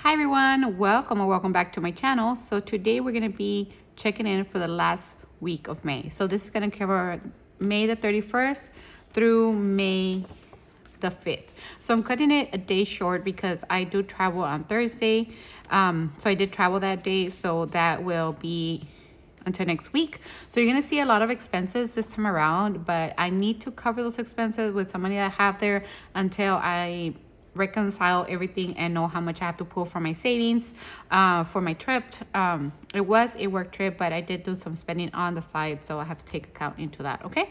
Hi everyone, welcome or welcome back to my channel. So today we're going to be checking in for the last week of May. So this is going to cover May the 31st through May the 5th. So I'm cutting it a day short because I do travel on Thursday. So I did travel that day, so that will be until next week. So you're gonna see a lot of expenses this time around, but I need to cover those expenses with some money that I have there until I reconcile everything and know how much I have to pull from my savings for my trip. It was a work trip, but I did do some spending on the side, so I have to take account into that. Okay,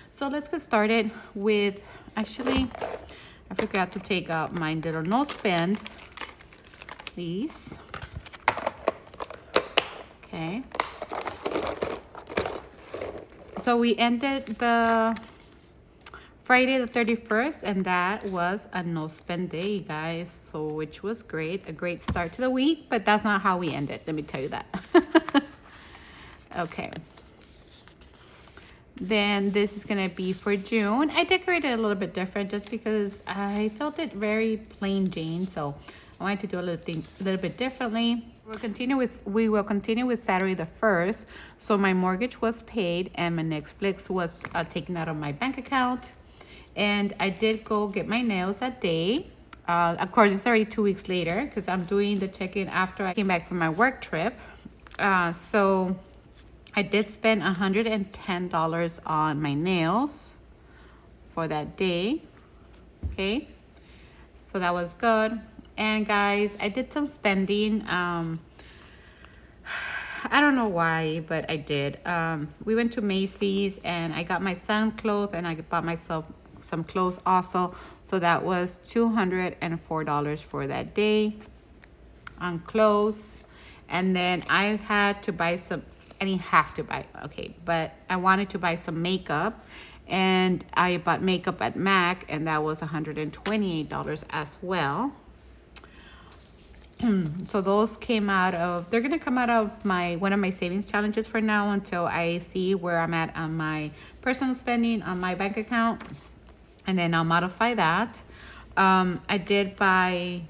so let's get started with, actually I forgot to take out my little no spend, please. Okay, so we ended the Friday the 31st, and that was a no spend day, you guys. So which was great, a great start to the week, but that's not how we ended, let me tell you that. Okay, then this is gonna be for June. I decorated a little bit different just because I felt it very plain Jane, so I wanted to do a little bit differently. We will continue with Saturday the 1st. So my mortgage was paid and my Netflix was taken out of my bank account. And I did go get my nails that day. Of course, it's already 2 weeks later because I'm doing the check-in after I came back from my work trip. So I did spend $110 on my nails for that day. Okay, so that was good. And guys, I did some spending. I don't know why, but I did. We went to Macy's and I got my son clothes and I bought myself some clothes also. So that was $204 for that day on clothes. And then I had to buy some, I didn't have to buy, okay, but I wanted to buy some makeup. And I bought makeup at MAC and that was $128 as well. So those came out of, they're gonna come out of one of my savings challenges for now until I see where I'm at on my personal spending on my bank account, and then I'll modify that. I did buy,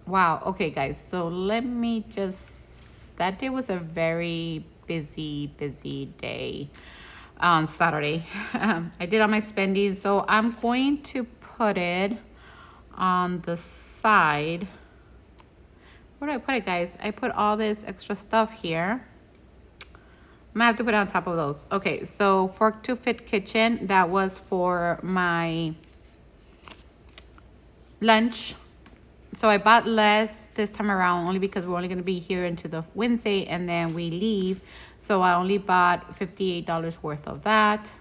wow, okay guys, so let me just, that day was a very busy day on Saturday. I did all my spending, so I'm going to put it on the side. Where do I put it, guys? I put all this extra stuff here. I'm gonna have to put it on top of those. Okay, so Fork to Fit Kitchen, that was for my lunch. So I bought less this time around only because we're only gonna be here until the Wednesday and then we leave. So I only bought $58 worth of that.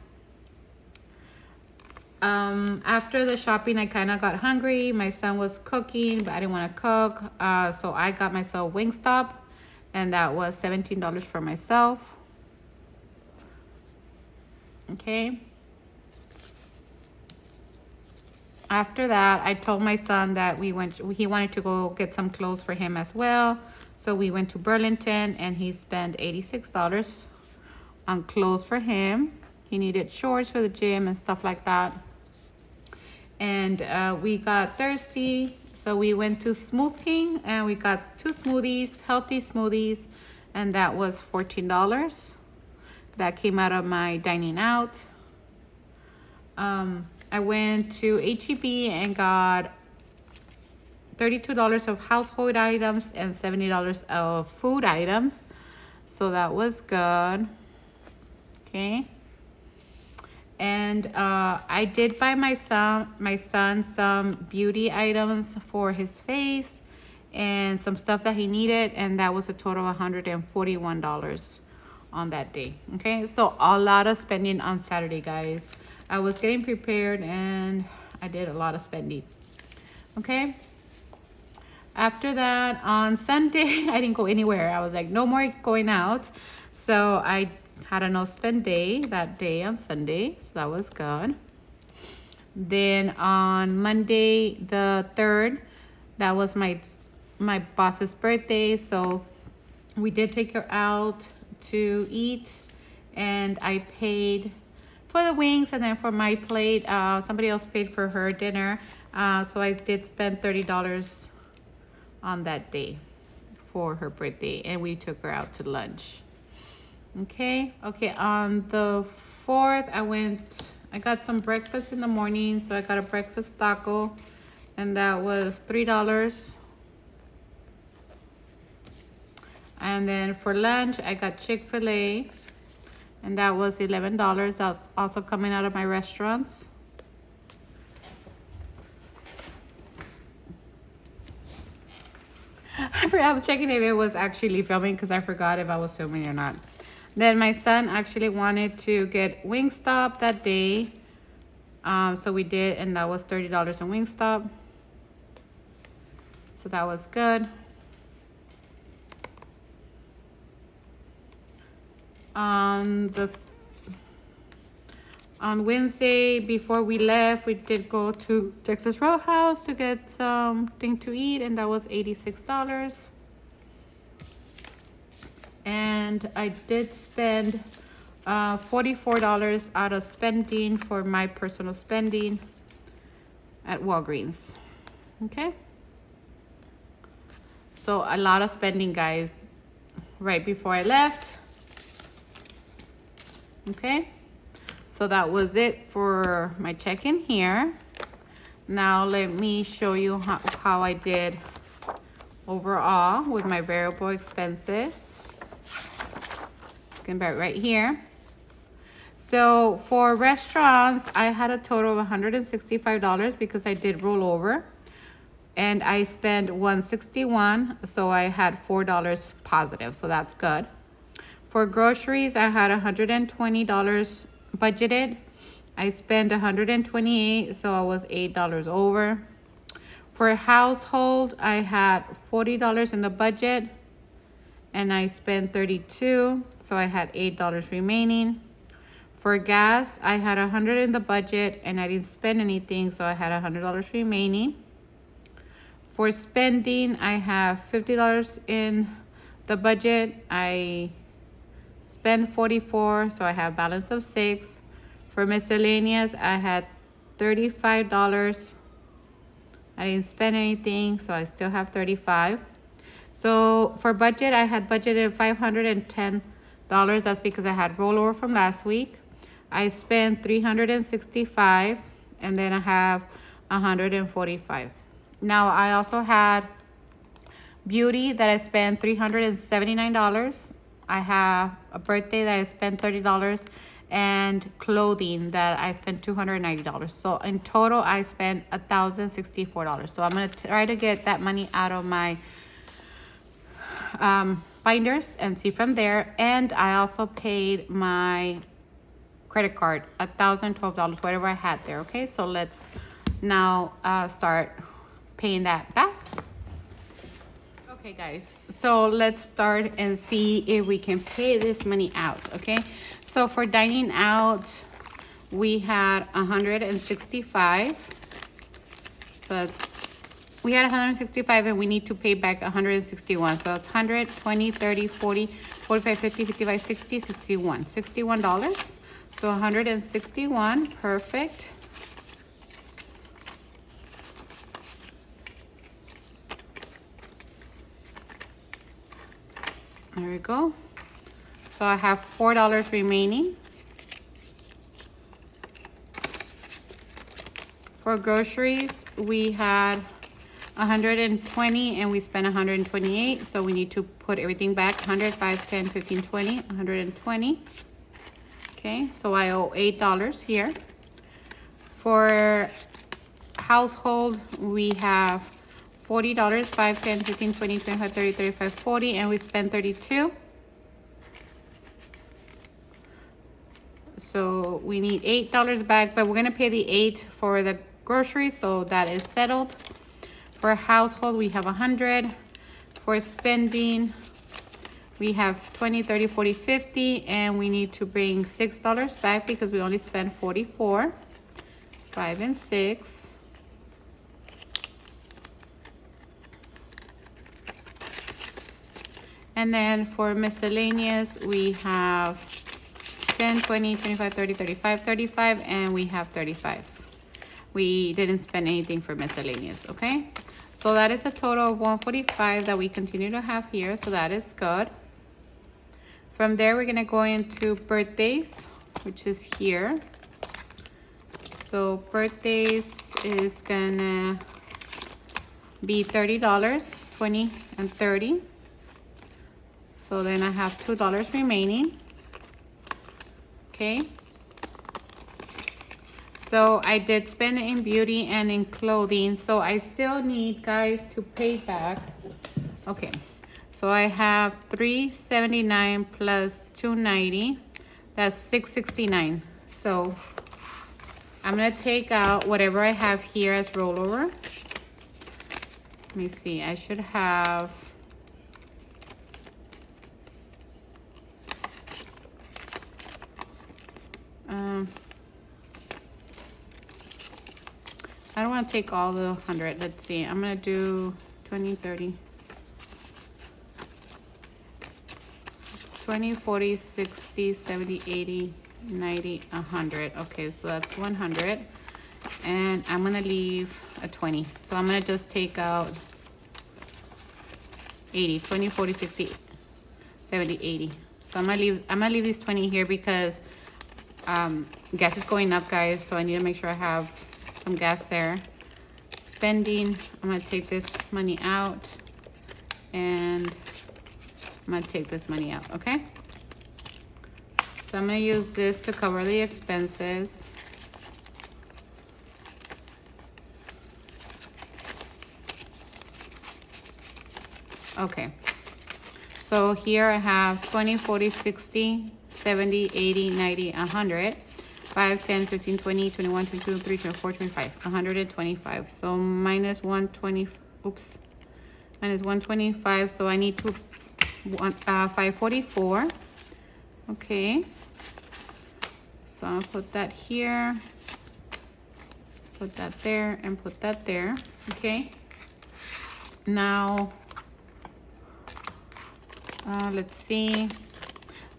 After the shopping, I kind of got hungry. My son was cooking, but I didn't want to cook. So I got myself Wingstop, and that was $17 for myself. Okay. After that, I told my son that he wanted to go get some clothes for him as well. So we went to Burlington and he spent $86 on clothes for him. He needed shorts for the gym and stuff like that. And we got thirsty, so we went to Smooth King and we got 2 smoothies, healthy smoothies, and that was $14. That came out of my dining out. I went to H-E-B and got $32 of household items and $70 of food items, so that was good. Okay. And I did buy my son some beauty items for his face and some stuff that he needed, and that was a total of $141 on that day. Okay, so a lot of spending on Saturday, guys. I was getting prepared and I did a lot of spending. Okay, after that on Sunday I didn't go anywhere. I was like, no more going out, so I had a no spend day that day on Sunday, so that was good. Then on Monday the 3rd, that was my boss's birthday, so we did take her out to eat and I paid for the wings, and then for my plate, somebody else paid for her dinner. So I did spend $30 on that day for her birthday, and we took her out to lunch. Okay, on the 4th, I got some breakfast in the morning, so I got a breakfast taco, and that was $3. And then for lunch, I got Chick-fil-A, and that was $11. That's also coming out of my restaurants. I was checking if it was actually filming because I forgot if I was filming or not. Then my son actually wanted to get Wingstop that day. So we did, and that was $30 on Wingstop. So that was good. On Wednesday, before we left, we did go to Texas Roadhouse to get something to eat, and that was $86. And I did spend $44 out of spending for my personal spending at Walgreens. Okay, so a lot of spending, guys, right before I left. Okay, so that was it for my check-in here. Now let me show you how I did overall with my variable expenses. It's gonna be right here. So for restaurants, I had a total of $165 because I did roll over, and I spent $161, so I had $4 positive, so that's good. For groceries, I had $120 budgeted. I spent $128, so I was $8 over. For household, I had $40 in the budget, and I spent $32, so I had $8 remaining. For gas, I had $100 in the budget, and I didn't spend anything, so I had $100 remaining. For spending, I have $50 in the budget. I spent $44, so I have balance of $6. For miscellaneous, I had $35. I didn't spend anything, so I still have $35. So for budget, I had budgeted $510. That's because I had rollover from last week. I spent $365, and then I have $145. Now I also had beauty that I spent $379. I have a birthday that I spent $30, and clothing that I spent $290. So in total, I spent $1,064. So I'm gonna try to get that money out of my binders and see from there. And I also paid my credit card $1,012, whatever I had there. Okay, so let's now start paying that back. Okay guys, so let's start and see if we can pay this money out. Okay, so for dining out, we had 165. So we had 165, and we need to pay back 161. So it's 120, 30, 40, 45, 50, 55, 60, 61. $61. So 161, perfect. There we go. So I have $4 remaining. For groceries, we had 120, and we spent 128. So we need to put everything back. 100, 5, 10, 15, 20, 120. Okay, so I owe $8 here. For household, we have $40, 5, 10, 15, 20, 25, 30, 35, 40, and we spent 32. So we need $8 back, but we're gonna pay the 8 for the groceries, so that is settled. For household, we have 100. For spending, we have 20, 30, 40, 50, and we need to bring $6 back because we only spent 44. 5 and 6. And then for miscellaneous, we have 10, 20, 25, 30, 35, 35, and we have 35. We didn't spend anything for miscellaneous, okay? So that is a total of 145 that we continue to have here. So that is good. From there, we're gonna go into birthdays, which is here. So birthdays is gonna be $30, 20 and 30. So then I have $2 remaining. Okay. So I did spend in beauty and in clothing. So I still need, guys, to pay back. Okay. So I have $379 plus $290. That's $669. So I'm gonna take out whatever I have here as rollover. Let me see. I should have. I don't want to take all the 100. Let's see. I'm going to do 20, 30, 20, 40, 60, 70, 80, 90, 100. Okay, so that's 100. And I'm going to leave a 20. So I'm going to just take out 80, 20, 40, 60, 70, 80. So I'm going to leave these 20 here because gas is going up, guys. So I need to make sure I have some gas there. Spending, I'm gonna take this money out and I'm gonna take this money out, okay? So I'm gonna use this to cover the expenses. Okay, so here I have 20, 40, 60, 70, 80, 90, 100. 5, 10, 15, 20, 21, 22, 23, 24, 25, 125. So minus 120, oops, minus 125. So I need to 544. Okay. So I'll put that here, put that there, and put that there. Okay. Now, let's see.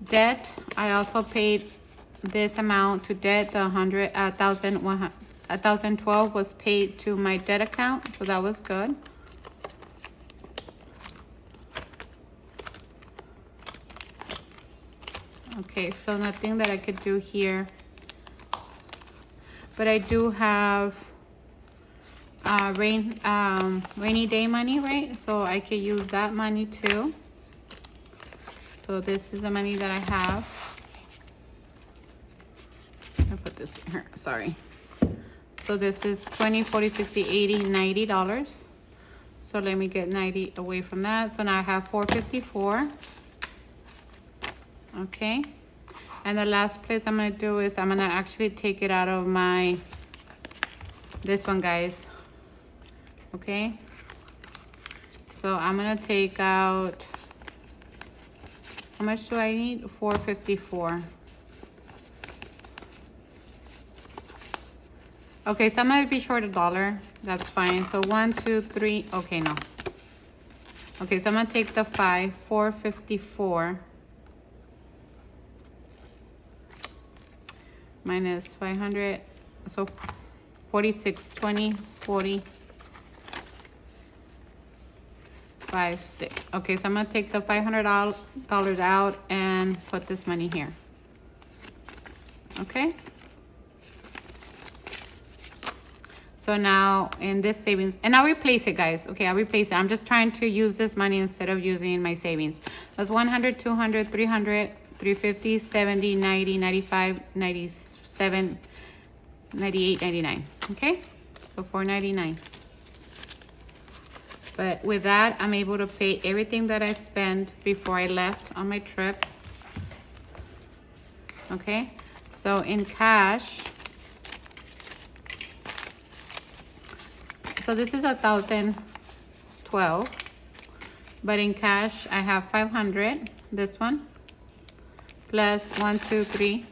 Debt, I also paid this amount to debt. The 1,012 was paid to my debt account, so that was good. Okay, so nothing that I could do here, but I do have rainy day money, right? So I could use that money too. So this is the money that I have. I'll put this in here, sorry. So this is 20, 40, 60, 80, $90. So let me get 90 away from that. So now I have 454. Okay. And the last place I'm gonna do is I'm gonna actually take it out of my, this one, guys. Okay. So I'm gonna take out, how much do I need? 454. Okay, so I'm gonna be short $1. That's fine. So 1, 2, 3. Okay, no. Okay, so I'm gonna take the 454 minus 500. So 46, 20, 40, 5, 6. Okay, so I'm gonna take the $500 out and put this money here. Okay. So now in this savings, and I'll replace it, guys. Okay, I'll replace it. I'm just trying to use this money instead of using my savings. That's 100, 200, 300, 350, 70, 90, 95, 97, 98, 99. Okay, so 499. But with that, I'm able to pay everything that I spent before I left on my trip. Okay, so in cash, so this is 1,012, but in cash I have 500. This one plus 1, 2, 3,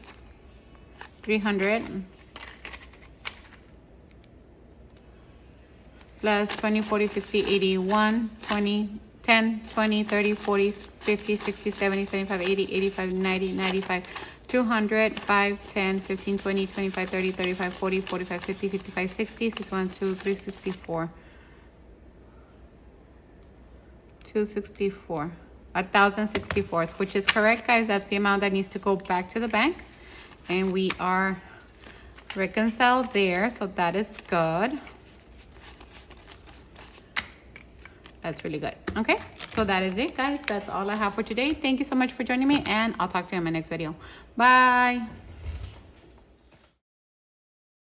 300 plus 20, 40, 60, 80, 1, 20, 10, 20, 30, 40, 50, 60, 70, 75, 80, 85, 90, 95, 200, 5, 10, 15, 20, 25, 30, 35, 40, 45, 50, 55, 60, 61, 2, 3, 64. 264, 1,064, which is correct, guys. That's the amount that needs to go back to the bank. And we are reconciled there, so that is good. That's really good. Okay, so that is it, guys. That's all I have for today. Thank you so much for joining me, and I'll talk to you in my next video. Bye.